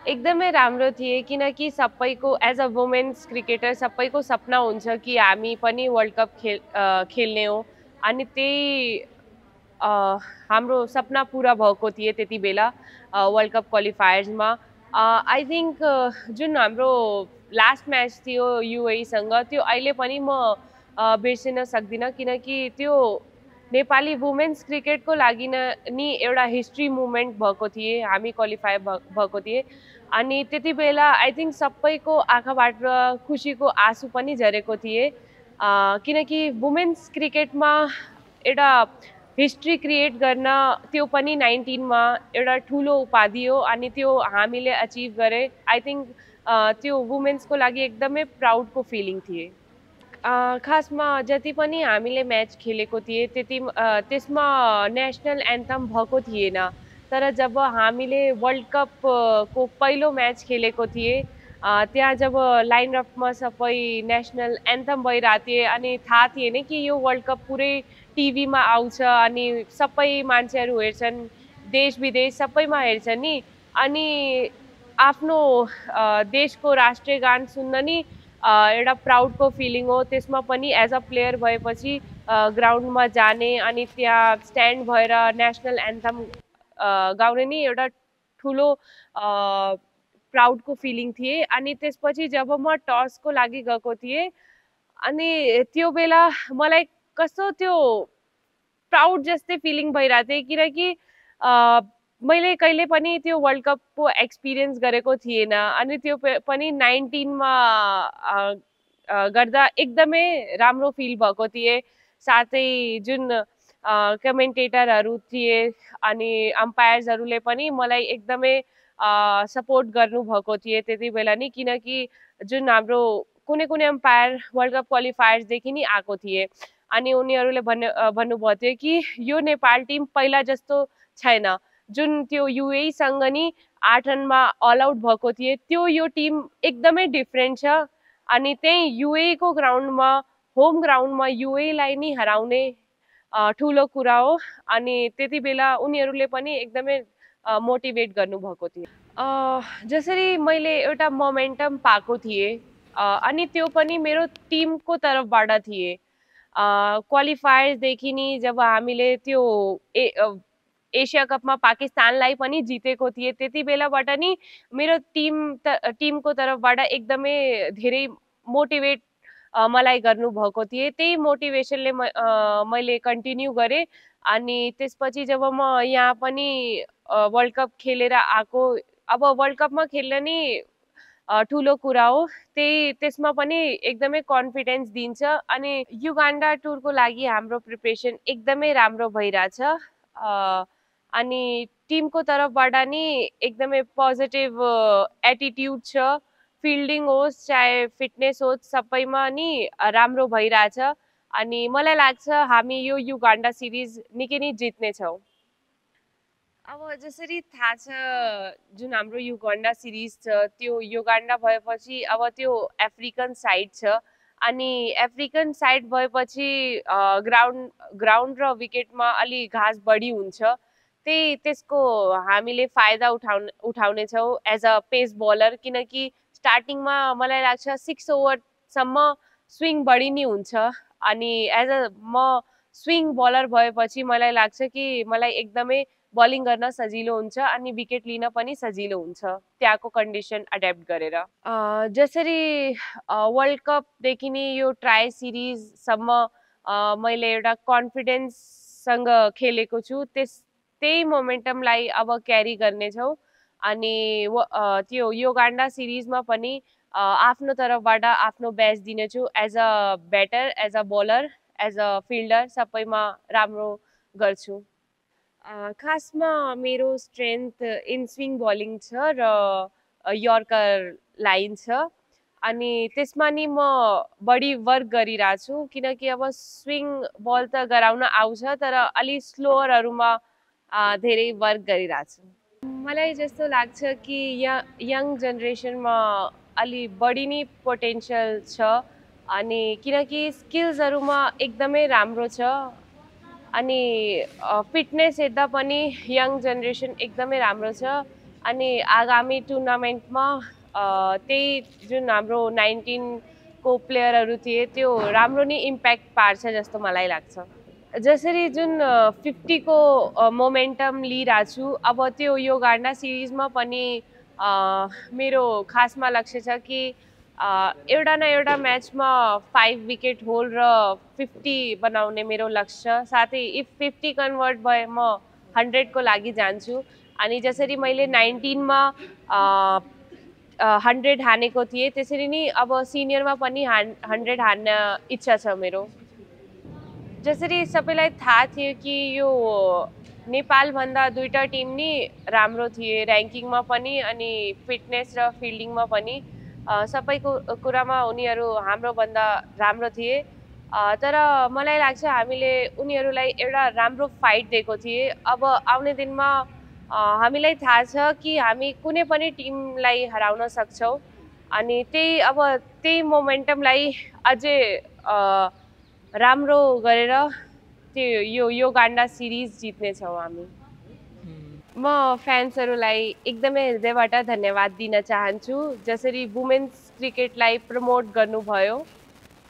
एकदमै राम्रो थिए किनकि सबैको एज अ वुमेन्स क्रिकेटर सबैको सपना हुन्छ कि हामी पनि वर्ल्ड कप खेल्ने हो अनि त्यही अ, हाम्रो सपना पुरा भएको थिए त्यति बेला वर्ल्ड कप क्वालिफायर्समा आई थिङ्क जुन हाम्रो लास्ट म्याच थियो युएईसँग त्यो अहिले पनि म बिर्सिन सक्दिनँ किनकि त्यो नेपाली वुमेन्स क्रिकेटको लागि नि एउटा हिस्ट्री मुभमेन्ट भएको थिए हामी क्वालिफाई भएको थिए अनि त्यति बेला आई थिङ्क सबैको आँखाबाट खुसीको आँसु पनि झरेको थिए किनकि वुमेन्स क्रिकेटमा एउटा हिस्ट्री क्रिएट गर्न त्यो पनि 19मा एउटा ठुलो उपाधि हो अनि त्यो हामीले अचिभ गरे आई थिङ्क त्यो वुमेन्सको लागि एकदमै प्राउडको फिलिङ थिए खासमा जति पनि हामीले म्याच खेलेको थिए त्यसमा नेसनल एन्थम भएको थिएन तर जब हामीले वर्ल्ड कपको पहिलो म्याच खेलेको थिए त्यहाँ जब लाइनअपमा सबै नेसनल एन्थम भइरहेको थिए अनि थाहा थिएन कि यो वर्ल्ड कप पुरै टिभीमा आउँछ अनि सबै मान्छेहरू हेर्छन् देश विदेश सबैमा हेर्छन् नि अनि आफ्नो देशको राष्ट्रिय गान सुन्न नि एउटा प्राउडको फिलिङ हो त्यसमा पनि एज अ प्लेयर भएपछि ग्राउन्डमा जाने अनि त्यहाँ स्ट्यान्ड भएर नेसनल एन्थम गाउने नि एउटा ठुलो प्राउडको फिलिङ थिए अनि त्यसपछि जब म टसको लागि गएको थिएँ अनि त्यो बेला मलाई कस्तो त्यो प्राउड जस्तै फिलिङ भइरहेको थिएँ किनकि मैले कहिले पनि त्यो वर्ल्ड कपको एक्सपिरियन्स गरेको थिएन अनि त्यो पनि 19मा गर्दा एकदमै राम्रो फिल भएको थिए साथै जुन कमेन्टेटरहरू थिए अनि अम्पायर्सहरूले पनि मलाई एकदमै सपोर्ट गर्नुभएको थिए त्यति बेला नि किनकि जुन हाम्रो कुनै कुनै अम्पायर वर्ल्ड कप क्वालिफायर्सदेखि नि आएको थिए अनि उनीहरूले भन्नुभएको थियो कि यो नेपाल टिम पहिला जस्तो छैन जुन त्यो युएईसँग नि 8 रनमा अल आउट भएको थिए त्यो यो टिम एकदमै डिफ्रेन्ट छ अनि त्यही युएईको ग्राउन्डमा होम ग्राउन्डमा युएईलाई नि हराउने ठुलो कुरा हो अनि त्यति बेला उनीहरूले पनि एकदमै मोटिभेट गर्नुभएको थियो जसरी मैले एउटा मोमेन्टम पाएको थिएँ अनि त्यो पनि मेरो टिमको तर्फबाट थिए क्वालिफायर्सदेखि नि जब हामीले त्यो एसिया कपमा पाकिस्तानलाई पनि जितेको थिए त्यति बेलाबाट नि मेरो टिमको तर्फबाट एकदमै धेरै मोटिभेट मलाई गर्नुभएको थिए त्यही मोटिभेसनले मैले कन्टिन्यू गरेँ अनि त्यसपछि जब म यहाँ पनि वर्ल्ड कप खेलेर आएको अब वर्ल्ड कपमा खेल्न नि ठुलो कुरा हो त्यसमा पनि एकदमै कन्फिडेन्स दिन्छ अनि युगान्डा टुरको लागि हाम्रो प्रिपरेसन एकदमै राम्रो भइरहेछ अनि टिमको तर्फबाट नि एकदमै पोजिटिभ एटिट्युड छ फिल्डिङ होस् चाहे फिटनेस होस् सबैमा नि राम्रो भइरहेछ अनि मलाई लाग्छ हामी यो युगान्डा सिरिज निकै नै जित्नेछौँ अब जसरी थाहा छ जुन हाम्रो युगान्डा सिरिज छ त्यो युगान्डा भएपछि अब त्यो अफ्रिकन साइड छ अनि अफ्रिकन साइड भएपछि ग्राउन्ड र विकेटमा अलि घाँस बढी हुन्छ त्यसको हामीले फाइदा उठाउनेछौँ एज अ पेस बलर किनकि स्टार्टिङमा मलाई लाग्छ 6 ओभरसम्म स्विङ बढी नै हुन्छ अनि एज अ म स्विङ बलर भएपछि मलाई लाग्छ कि मलाई एकदमै बलिङ गर्न सजिलो हुन्छ अनि विकेट लिन पनि सजिलो हुन्छ त्यहाँको कन्डिसन एड्याप्ट गरेर जसरी वर्ल्ड कपदेखि नै यो ट्राई सिरिजसम्म मैले एउटा कन्फिडेन्ससँग खेलेको छु त्यही मोमेन्टमलाई अब क्यारी गर्नेछौँ अनि त्यो युगान्डा सिरिजमा पनि आफ्नो तर्फबाट आफ्नो बेस्ट दिनेछु as a batter as a bowler as a fielder सबैमा राम्रो गर्छु खासमा मेरो स्ट्रेन्थ इन स्विङ बलिङ छ र यर्कर लाइन छ अनि त्यसमा नि म बढी वर्क गरिरहेको छु किनकि अब स्विङ बल त गराउन आउँछ तर अलि स्लोवरहरूमा धेरै वर्क गरिरहेको छु मलाई जस्तो लाग्छ कि यङ जेनेरेसनमा अलि बढी नै पोटेन्सियल छ अनि किनकि स्किल्सहरूमा एकदमै राम्रो छ अनि फिटनेस हेर्दा पनि यङ जेनेरेसन एकदमै राम्रो छ अनि आगामी टुर्नामेन्टमा त्यही जुन हाम्रो 19 को प्लेयरहरू थिए त्यो राम्रो नै इम्प्याक्ट पार्छ जस्तो मलाई लाग्छ। जसरी जुन 50 को मोमेन्टम लिइरहेको छु, अब त्यो यो गान्डा सिरिजमा पनि मेरो खासमा लक्ष्य छ कि एउटा न एउटा म्याचमा 5 विकेट होल र 50 बनाउने मेरो लक्ष्य। साथै इफ 50 कन्भर्ट भए म 100 को लागि जान्छु। अनि जसरी मैले 19 मा 100 हानेको थिएँ, त्यसरी नै अब सिनियरमा पनि 100 हान्न इच्छा छ मेरो। जसरी सबैलाई थाहा थियो कि यो नेपालभन्दा दुईटा टिम नि राम्रो थिए ऱ्याङ्किङमा पनि अनि फिटनेस र फिल्डिङमा पनि सबैको कुरामा उनीहरू हाम्रोभन्दा राम्रो थिए। तर मलाई लाग्छ हामीले उनीहरूलाई एउटा राम्रो फाइट दिएको थिए। अब आउने दिनमा हामीलाई थाहा छ कि हामी कुनै पनि टिमलाई हराउन सक्छौँ अनि त्यही मोमेन्टमलाई अझै राम्रो गरेर त्यो यो गान्डा सिरिज जित्नेछौँ हामी। म फ्यान्सहरूलाई एकदमै हृदयबाट धन्यवाद दिन चाहन्छु जसरी वुमेन्स क्रिकेटलाई प्रमोट गर्नुभयो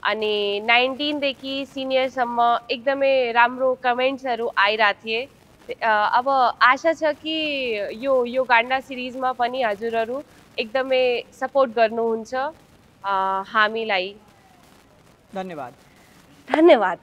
अनि 19 देखि सिनियरसम्म एकदमै राम्रो कमेन्ट्सहरू आइरहेको थिए। अब आशा छ कि यो गान्डा सिरिजमा पनि हजुरहरू एकदमै सपोर्ट गर्नुहुन्छ हामीलाई। धन्यवाद। धन्यवाद।